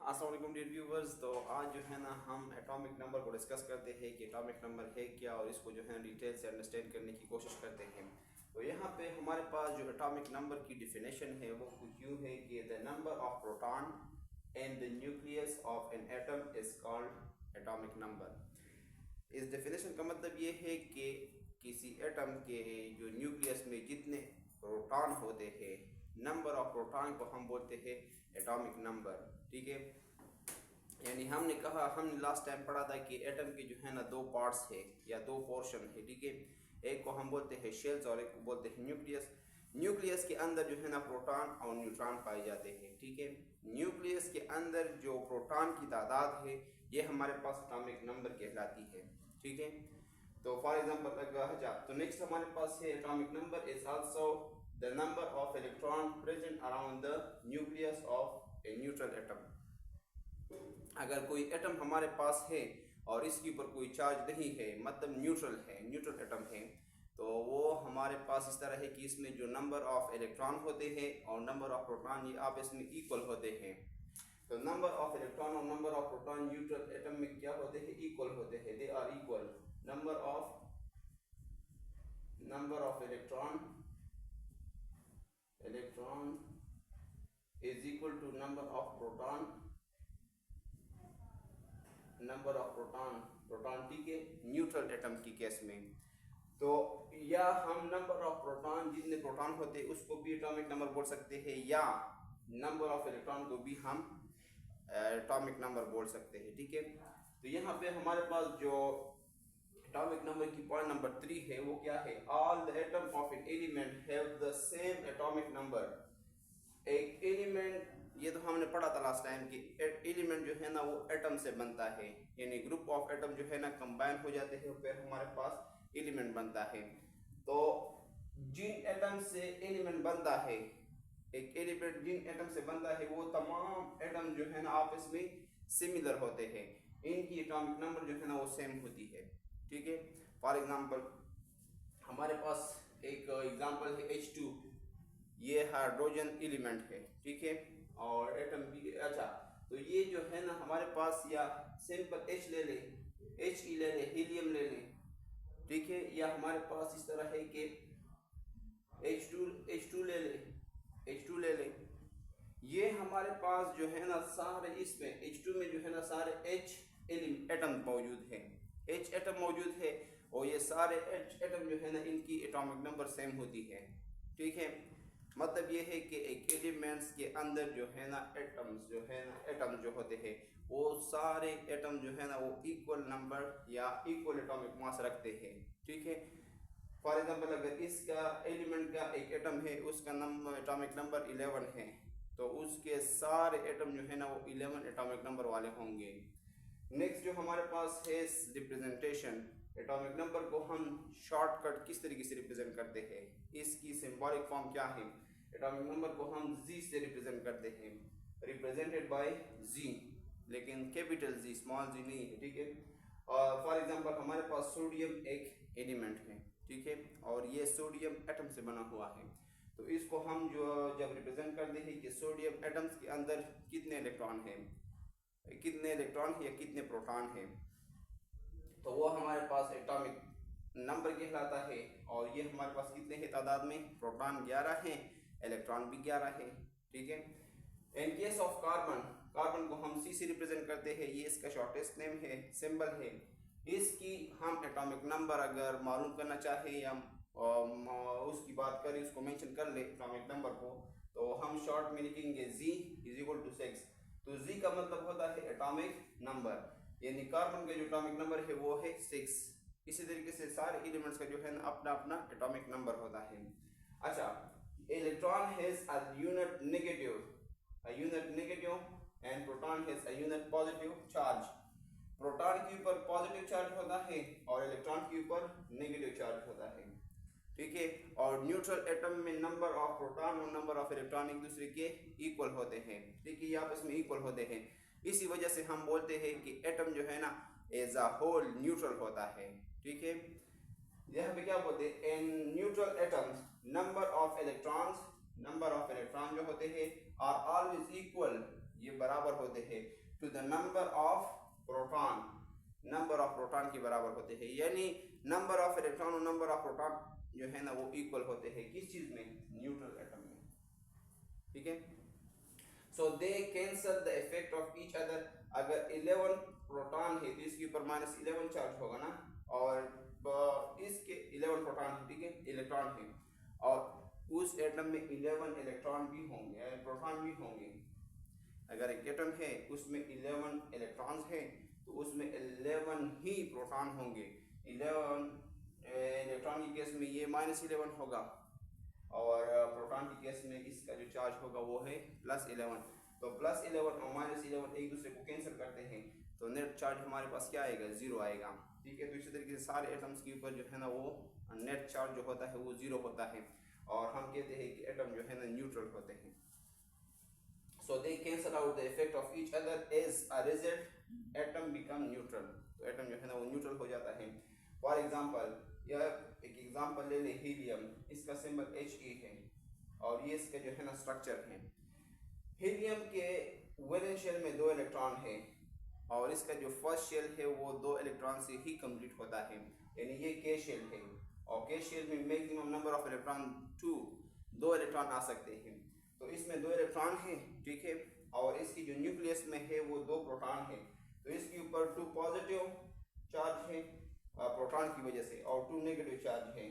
अस्सलाम वालेकुम dear viewers. तो आज जो है ना हम एटॉमिक नंबर को डिस्कस करते हैं कि एटॉमिक नंबर है क्या और इसको जो है ना डिटेल से अंडरस्टैंड करने की कोशिश करते हैं। तो यहाँ पे हमारे पास जो एटॉमिक नंबर की डिफिनेशन है वो कुछ यूँ है कि the number of proton in the nucleus of an atom is called atomic number. इस डेफिनेशन का मतलब ये है कि किसी एटम के जो न्यूक्लियस में जितने प्रोटॉन होते हैं, नंबर ऑफ प्रोटॉन को हम बोलते हैं एटॉमिक नंबर। ठीक है, यानी हमने लास्ट टाइम पढ़ा था कि एटम के जो है ना दो पार्ट्स है या दो पोर्शन है। ठीक है, एक को हम बोलते हैं शेल्स और एक को बोलते हैं न्यूक्लियस। न्यूक्लियस के अंदर जो है ना प्रोटॉन और न्यूट्रॉन पाए जाते हैं। ठीक है, न्यूक्लियस के अंदर जो प्रोटॉन की तादाद है ये हमारे पास एटॉमिक नंबर कहलाती है। ठीक है, तो फॉर एग्जांपल अगर तो नेक्स्ट हमारे पास है atomic number is also the number of electron present around the nucleus of a neutral atom. अगर कोई एटम हमारे पास है और इसके ऊपर कोई चार्ज नहीं है, मतलब न्यूट्रल है, न्यूट्रल एटम है, तो वो हमारे पास इस तरह है कि इसमें जो नंबर ऑफ इलेक्ट्रॉन होते हैं और नंबर ऑफ प्रोटॉन ये आपस में इक्वल होते हैं। तो नंबर ऑफ इलेक्ट्रॉन और number of proton neutral atom में क्या होते हैं? इक्वल होते हैं, they are equal. Number of electron is equal to number of proton. ठीक है, न्यूट्रल एटम की केस में। तो या हम नंबर ऑफ प्रोटॉन, जितने प्रोटॉन होते हैं उसको भी एटॉमिक नंबर बोल सकते हैं, या नंबर ऑफ इलेक्ट्रॉन को भी हम एटॉमिक नंबर बोल सकते हैं। ठीक है, तो यहाँ पे हमारे पास जो एटॉमिक नंबर की पॉइंट नंबर 3 है वो क्या है? All the atom of an element have the same atomic number. एक एलिमेंट, ये तो हमने पढ़ा था लास्ट टाइम कि एलिमेंट जो है ना वो एटम से बनता है, यानी ग्रुप ऑफ एटम जो है ना कंबाइन हो जाते हैं फिर हमारे पास एलिमेंट बनता है। तो जिन एटम से एलिमेंट बनता है, एक एलिमेंट जिन एटम से बनता है वो तमाम एटम जो है ना आपस में सिमिलर होते हैं, इनकी एटॉमिक नंबर जो है ना वो सेम होती है। ठीक है, फॉर एग्जांपल हमारे पास एक एग्जांपल है H2, ये हाइड्रोजन एलिमेंट है। ठीक है, और एटम भी अच्छा, तो ये जो है ना हमारे पास, या सिंपल H ले ले, He ले ले, हीलियम ले ले। ठीक है, या हमारे पास इस तरह है कि H2 ले ले। ये हमारे पास जो है ना सारे, इसमें H2 में जो है ना सारे H एटम मौजूद है, H एटम मौजूद है, और ये सारे H एटम जो है ना इनकी एटॉमिक नंबर सेम होती है। ठीक है, मतलब ये है कि एक एलिमेंट्स के अंदर जो है ना एटम जो होते हैं वो सारे एटम जो है ना वो इक्वल नंबर या इक्वल एटॉमिक मास रखते हैं। ठीक है, फॉर एग्जांपल अगर इसका एलिमेंट का एक एटम है, उसका नंबर एटॉमिक नंबर 11 है, तो उसके सारे एटम जो है ना वो 11 एटॉमिक नंबर वाले होंगे। नेक्स्ट जो हमारे पास है रिप्रेजेंटेशन। एटॉमिक नंबर को हम शॉर्टकट किस तरीके से रिप्रेजेंट करते हैं, इसकी सिंबॉलिक फॉर्म क्या है? एटॉमिक नंबर को हम जी से रिप्रेजेंट करते हैं, रिप्रेजेंटेड बाय जी, लेकिन कैपिटल जी, स्मॉल जी नहीं है। ठीक है, और फॉर एग्जांपल हमारे पास सोडियम एक एलिमेंट है। ठीक है, और ये सोडियम एटम से बना हुआ है, तो इसको हम जो जब रिप्रेजेंट करते हैं कि सोडियम एटम्स के अंदर कितने इलेक्ट्रॉन है या कितने प्रोटॉन है, तो वो हमारे पास एटॉमिक नंबर कहलाता है। और ये हमारे पास कितने हैं तादाद में? प्रोटॉन 11 हैं, इलेक्ट्रॉन भी 11 हैं। ठीक है, इन केस ऑफ कार्बन को हम सी से रिप्रेजेंट करते हैं, ये इसका शॉर्टेस्ट नेम है, सिंबल है। इसकी हम एटॉमिक नंबर अगर मालूम करना चाहे या उसकी बात करें, उसको मेंशन कर ले एटॉमिक नंबर को, तो हम शॉर्ट में लिखेंगे Z इज इक्वल टू 6। तो Z का मतलब होता है एटॉमिक नंबर, यानी कार्बन का जो एटॉमिक नंबर है वो है 6। इसी तरीके से सारे एलिमेंट्स का जो है ना अपना अपना एटॉमिक नंबर होता है। अच्छा, electron has a unit negative and proton has a unit positive charge. Proton के ऊपर पॉजिटिव चार्ज होता है और इलेक्ट्रॉन के ऊपर नेगेटिव चार्ज होता है। ठीक है, और न्यूट्रल एटम में नंबर ऑफ प्रोटॉन और नंबर ऑफ इलेक्ट्रॉन एक दूसरे के इक्वल होते हैं। ठीक है, ये आपस में इक्वल होते हैं, इसी वजह से हम बोलते हैं कि एटम जो है ना एज अ होल न्यूट्रल होता है। ठीक है, यहाँ पे क्या बोलते हैं? In neutral atoms number of electron जो होते हैं आर ऑलवेज इक्वल, ये बराबर होते हैं to the number of proton के बराबर होते हैं, यानी नंबर ऑफ इलेक्ट्रॉन और नंबर ऑफ प्रोटॉन जो है ना वो इक्वल होते हैं किस चीज में, न्यूट्रल एटम में, ठीक है। So they cancel the effect of each other. अगर 11 प्रोटॉन है तो इसके ऊपर -11 चार्ज होगा ना, और इसके 11 प्रोटॉन है, ठीक है, इलेक्ट्रॉन है, और उस एटम में 11 इलेक्ट्रॉन भी होंगे, प्रोटॉन भी होंगे। अगर एक एटम है उसमें 11 इलेक्ट्रॉन्स हैं तो उसमें 11 ही प्रोटॉन होंगे। 11 इलेक्ट्रॉन की केस में ये -11 होगा, और प्रोटॉन की केस में इसका जो चार्ज होगा वो है +11। तो +11 और -11 एक दूसरे को कैंसिल करते हैं, तो नेट चार्ज हमारे पास क्या आएगा, 0 आएगा, ठीक है। तो इसी तरीके से सारे एटम्स के ऊपर जो है ना वो नेट चार्ज जो होता है वो 0 होता है, और हम कहते हैं कि एटम जो है ना न्यूट्रल होते हैं। So they cancel out the effect of each other, as a result atom become neutral। तो एटम जो है ना वो न्यूट्रल हो जाता है। फॉर एग्जाम्पल, यह एक एग्जाम्पल ले ले, हीलियम, इसका सिंबल He है, और ये इसका जो है ना स्ट्रक्चर है। हीलियम के वैलेंस शेल में 2 इलेक्ट्रॉन है, और इसका जो फर्स्ट शेल है वो 2 इलेक्ट्रॉन से ही कंप्लीट होता है, यानी ये के शेल है, और के शेल में maximum number of electron 2 electron आ सकते हैं। तो इसमें 2 इलेक्ट्रॉन है, ठीक है, और इसकी जो न्यूक्लियस में है वो 2 प्रोटॉन है। तो इसके ऊपर 2 पॉजिटिव चार्ज है प्रोटॉन की वजह से, और 2 नेगेटिव चार्ज है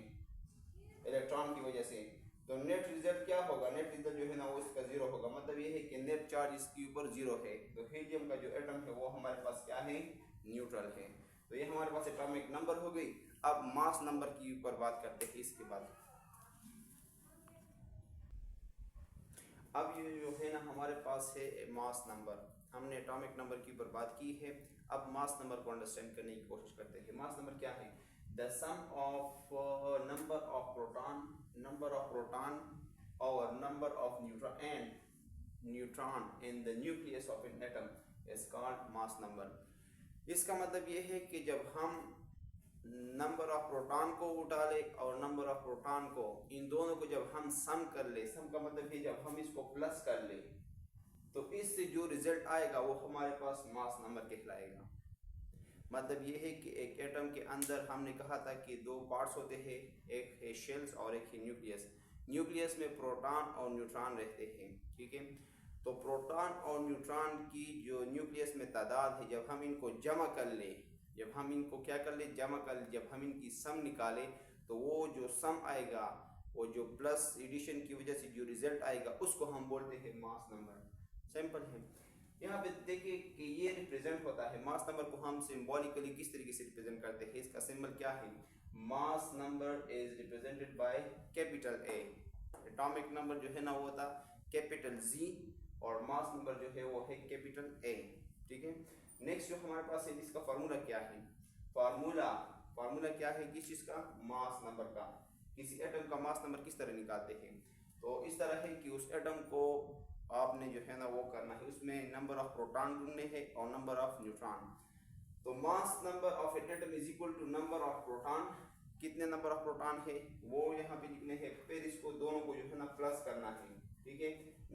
इलेक्ट्रॉन की वजह से। तो नेट रिजल्ट क्या होगा, नेट रिजल्ट जो है ना वो इसका 0 होगा, मतलब ये है कि नेट चार्ज इसके ऊपर 0 है। तो हीलियम का जो एटम है वो हमारे पास क्या है, न्यूट्रल है। तो ये हमारे पास एटॉमिक नंबर हो गई। अब मास नंबर की ऊपर बात करते हैं इसके बाद। अब ये जो है ना हमारे पास है मास नंबर, हमने एटॉमिक नंबर की ऊपर बात की है। अब मास नंबर को अंडरस्टैंड करने की कोशिश करते हैं। मास नंबर क्या है, the sum of number of proton और number of neutron in the nucleus of an atom is called mass number. इसका मतलब ये है कि जब हम नंबर ऑफ प्रोटॉन को उठा ले और नंबर ऑफ प्रोटॉन को, इन दोनों को जब हम सम कर ले, सम का मतलब है जब हम इसको प्लस कर ले, तो इससे जो रिजल्ट आएगा वो हमारे पास मास नंबर कहलाएगा। मतलब ये है कि एक एटम के अंदर हमने कहा था कि 2 पार्ट्स होते हैं, एक है शेल्स और एक है न्यूक्लियस। न्यूक्लियस में प्रोटॉन और न्यूट्रॉन रहते हैं, ठीक है। तो प्रोटॉन और न्यूट्रॉन की जो न्यूक्लियस में तादाद है, जब हम इनको जमा कर ले, जब हम इनको क्या कर ले, जमा कर ले, जब हम इनकी सम निकाले, तो वो जो सम आएगा, वो जो प्लस एडिशन की वजह से जो रिजल्ट आएगा उसको हम बोलते हैं मास नंबर। सिंपल है। यहाँ पे देखिए कि ये रिप्रेजेंट होता है, मास नंबर को हम सिंबॉलिकली किस तरीके से रिप्रेजेंट करते हैं। इसका सिंबल क्या है, mass number is represented by capital A. Atomic number जो है ना वो होता कैपिटल जी, और मास नंबर जो है वो है कैपिटल ए, ठीक है। नेक्स्ट जो हमारे पास है, इसका फार्मूला क्या है, फार्मूला क्या है किस चीज़ का, मास नंबर का। किसी एटम का मास नंबर किस तरह निकालते हैं, तो इस तरह है कि उस एटम को आपने जो है ना वो करना है, उसमें नंबर ऑफ प्रोटॉन ढूंढने हैं और नंबर ऑफ न्यूट्रॉन। तो mass number of an atom is equal to number of proton, कितने नंबर ऑफ प्रोटॉन है वो यहाँ पे लिखने हैं, फिर इसको दोनों को जो है ना प्लस करना है, ठीक है,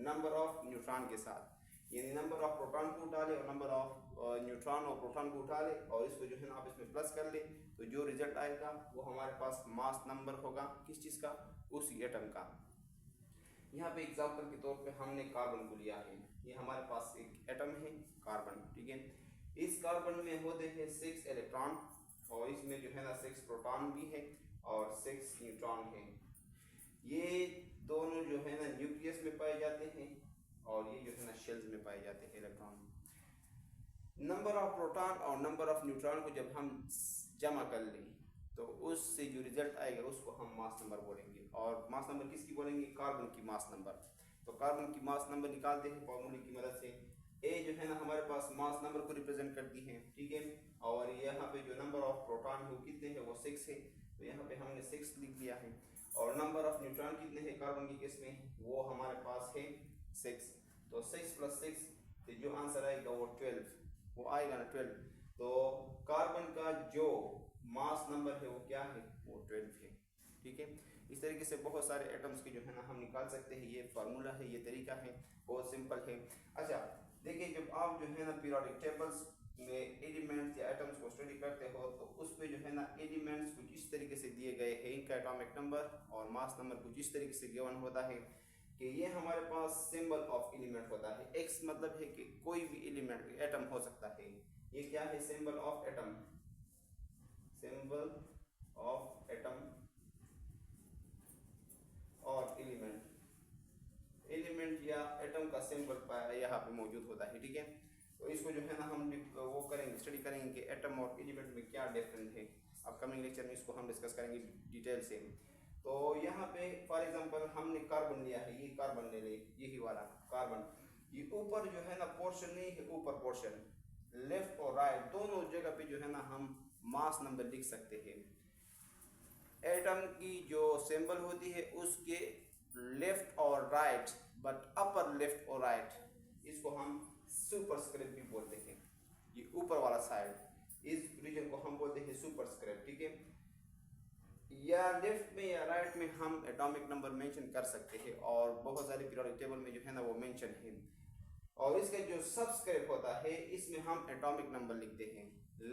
नंबर ऑफ न्यूट्रॉन के साथ। यानी नंबर ऑफ प्रोटॉन को उठा ले और नंबर ऑफ न्यूट्रॉन और प्रोटॉन को उठा ले, और इसको जो है ना आप इसमें प्लस कर ले, तो जो रिजल्ट आएगा वो हमारे पास मास नंबर होगा किस चीज़ का, उसी एटम का। यहाँ पे एग्जाम्पल के तौर पे हमने कार्बन को लिया है। ये हमारे पास एक एटम है कार्बन, ठीक है। इस कार्बन में होते हैं 6 इलेक्ट्रॉन, और इसमें जो है ना 6 प्रोटॉन भी है और 6 न्यूट्रॉन है। ये दोनों जो है ना न्यूक्लियस में पाए जाते हैं, और ये जो है ना शेल्स में पाए जाते हैं इलेक्ट्रॉन। नंबर ऑफ प्रोटॉन और नंबर ऑफ न्यूट्रॉन को जब हम जमा कर लें, तो उससे जो रिजल्ट आएगा उसको हम मास नंबर बोलेंगे। और मास नंबर किसकी बोलेंगे, कार्बन की मास नंबर। तो कार्बन की मास नंबर निकालते हैं फॉर्मूले की मदद से। ए जो है ना हमारे पास मास नंबर को रिप्रेजेंट करती है, ठीक है, और यहाँ पे जो नंबर ऑफ प्रोटॉन है वो कितने हैं, वो 6 है, तो यहाँ पे हमने 6 लिख लिया है। और नंबर ऑफ न्यूट्रॉन कितने हैं कार्बन की केस में, वो हमारे पास है 6। तो 6 + 6, तो जो आंसर आएगा वो 12, वो आएगा ना 12। तो कार्बन का जो मास नंबर है वो क्या है, वो 12 है, ठीक है। इस तरीके से बहुत सारे एटम्स के जो है ना हम निकाल सकते हैं। ये फार्मूला है, ये तरीका है, बहुत सिंपल है। अच्छा जो है ना पीरियोडिक टेबल्स में एलिमेंट्स या एटम्स को स्टडी करते हो तो उसमें जो है ना एलिमेंट्स कुछ इस तरीके से दिए गए हैं, इनका एटॉमिक नंबर और मास नंबर कुछ इस तरीके से गिवन होता है कि ये हमारे पास सिंबल ऑफ एलिमेंट होता है। एक्स मतलब है कि कोई भी एलिमेंट एटम हो सकता है। ये क्या है? Symbol of atom, symbol of atom और एलिमेंट या एटम का सिंबल यहाँ पे मौजूद होता है। ठीक है, तो इसको जो है ना हम वो करेंगे, स्टडी करेंगे कि एटम और एलिमेंट में क्या डिफरेंस है। अपकमिंग लेक्चर में इसको हम डिस्कस करेंगे डिटेल से। तो यहाँ पे फॉर एग्जांपल हमने कार्बन लिया है, ये कार्बन ले ले, यही वाला कार्बन। ये ऊपर जो है ना पोर्शन नहीं है, ऊपर पोर्शन लेफ्ट और राइट दोनों जगह पे जो है ना हम मास नंबर लिख सकते हैं। एटम की जो सिंबल होती है उसके लेफ्ट और राइट, बट अपर लेफ्ट और राइट, इसको हम सुपरस्क्रिप्ट भी बोलते हैं। ये ऊपर वाला साइड, इस रीजन को हम बोलते हैं सुपरस्क्रिप्ट। ठीक है, या लेफ्ट में या राइट में हम एटॉमिक नंबर मेंशन कर सकते हैं और बहुत सारे पीरियोडिक टेबल में जो है ना वो मेंशन है। और इसका जो सबस्क्रिप्ट होता है इसमें हम एटॉमिक नंबर लिखते हैं,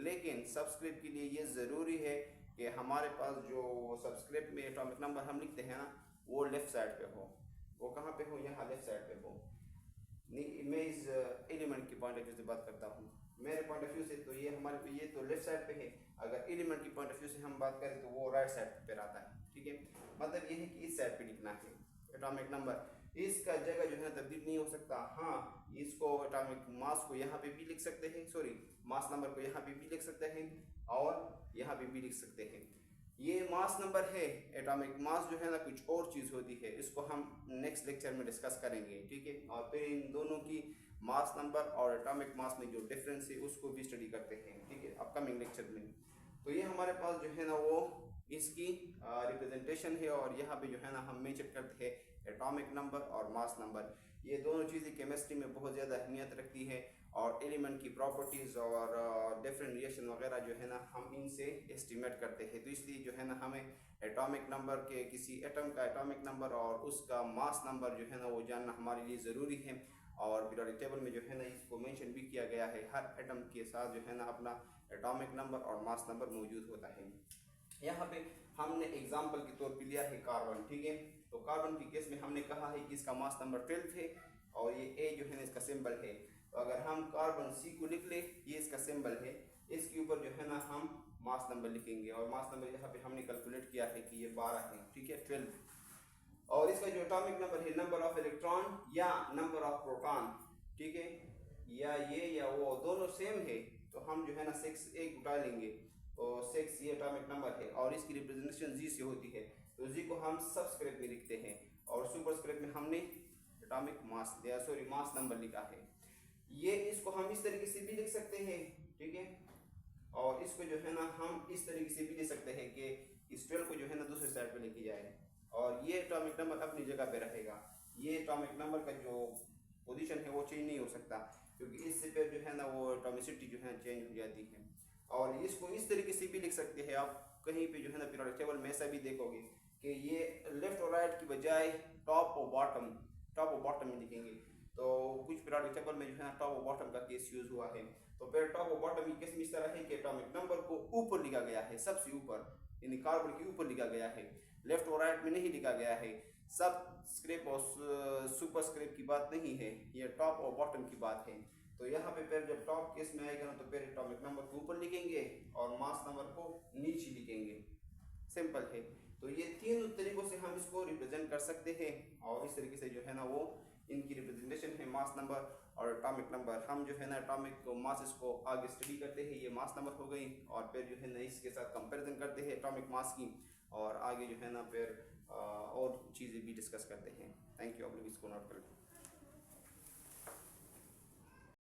लेकिन सबस्क्रिप्ट के लिए ये ज़रूरी है कि हमारे पास जो सबस्क्रिप्ट में एटॉमिक नंबर हम लिखते हैं ना वो लेफ्ट साइड पे हो। वो कहाँ पे हो? यहाँ लेफ्ट साइड पे हो। मैं इस एलिमेंट की पॉइंट ऑफ व्यू से बात करता हूँ, मेरे पॉइंट ऑफ व्यू से तो ये हमारे पे ये तो लेफ्ट साइड पे है। अगर एलिमेंट की पॉइंट ऑफ व्यू से हम बात करें तो वो राइट साइड पे रहता है। ठीक है, मतलब ये है कि इस साइड पे लिखना है एटॉमिक नंबर। इसका जगह जो है तब्दील नहीं हो सकता। हाँ, इसको एटॉमिक मास को यहाँ पे भी लिख सकते हैं, सॉरी मास नंबर को यहाँ पे भी लिख सकते हैं और यहाँ पे भी लिख सकते हैं। ये मास नंबर है, एटॉमिक मास जो है ना कुछ और चीज़ होती है, इसको हम नेक्स्ट लेक्चर में डिस्कस करेंगे। ठीक है, और फिर इन दोनों की मास नंबर और एटॉमिक मास में जो डिफरेंस है उसको भी स्टडी करते हैं। ठीक है, अपकमिंग लेक्चर में। तो ये हमारे पास जो है ना वो इसकी रिप्रेजेंटेशन है और यहाँ पे जो है ना हम मेंशन करते हैं एटॉमिक नंबर और मास नंबर। ये दोनों चीज़ें केमिस्ट्री में बहुत ज़्यादा अहमियत रखती है और एलिमेंट की प्रॉपर्टीज़ और डिफरेंट रिएक्शन वगैरह जो है ना हम इनसे एस्टिमेट करते हैं। तो इसलिए जो है ना हमें एटॉमिक नंबर के किसी एटम का एटॉमिक नंबर और उसका मास नंबर जो है ना वो जानना हमारे लिए ज़रूरी है। और पीरियोडिक टेबल में जो है ना इसको मेंशन भी किया गया है, हर एटम के साथ जो है ना अपना एटॉमिक नंबर और मास नंबर मौजूद होता है। यहाँ पे हमने एग्जाम्पल के तौर पे लिया है कार्बन। ठीक है, तो कार्बन के केस में हमने कहा है कि इसका मास नंबर 12 है और ये ए जो है ना इसका सिंबल है। तो अगर हम कार्बन सी को लिख ले, ये इसका सिंबल है, इसके ऊपर जो है ना हम मास नंबर लिखेंगे और मास नंबर यहाँ पे हमने कैलकुलेट किया है कि ये 12 है। ठीक है, 12। और इसका जो एटॉमिक नंबर है नंबर ऑफ इलेक्ट्रॉन या नंबर ऑफ प्रोटॉन, ठीक है, या ये या वो दोनों सेम है तो हम जो है ना 6 एक उठा लेंगे तो 6 ये एटॉमिक नंबर है और इसकी रिप्रेजेंटेशन जी से होती है। तो जी को हम सबस्क्रिप्ट में लिखते हैं और सुपरस्क्रिप्ट में हमने एटॉमिक मास दिया, सॉरी मास नंबर लिखा है। ये इसको हम इस तरीके से भी लिख सकते हैं। ठीक है, और इसको जो है ना हम इस तरीके से भी लिख सकते हैं कि इस 12 को जो है ना दूसरे साइड पे लेके जाए और ये एटॉमिक नंबर अपनी जगह पे रहेगा। ये एटॉमिक नंबर का जो पोजीशन है वो चेंज नहीं हो सकता क्योंकि इससे फिर जो है ना वो एटॉमिसिटी जो है चेंज हो जाती है। और इसको इस तरीके से भी लिख सकते हैं आप, कहीं पे जो है ना पीरियोडिक टेबल में ऐसा भी देखोगे कि ये लेफ्ट और राइट की बजाय टॉप और बॉटम में लिखेंगे। तो कुछ पीरियोडिक टेबल में जो है ना टॉप और बॉटम का केस यूज हुआ है। तो फिर टॉप और बॉटम की केस में इस तरह है कि एटॉमिक नंबर को ऊपर लिखा गया है, सबसे ऊपर, यानी कार्बन के ऊपर लिखा गया है, लेफ्ट और राइट में नहीं लिखा गया है। सब स्क्रिप्ट और सुपर स्क्रिप्ट की बात नहीं है, ये टॉप और बॉटम की बात है। तो यहाँ पे फिर जब टॉप केस में आएगा ना तो फिर एटॉमिक नंबर को ऊपर लिखेंगे और मास नंबर को नीचे लिखेंगे। सिंपल है। तो ये तीन तरीकों से हम इसको रिप्रेजेंट कर सकते हैं और इस तरीके से जो है ना वो इनकी रिप्रेजेंटेशन है मास नंबर और एटॉमिक नंबर। हम जो है ना एटॉमिक मासेस को आगे स्टडी करते हैं, ये मास नंबर हो गई और फिर जो है ना इसके साथ कंपैरिजन करते हैं एटॉमिक मास की और आगे जो है ना फिर और चीज़ें भी डिस्कस करते हैं। थैंक यू, आप लोग इसको नोट कर लें।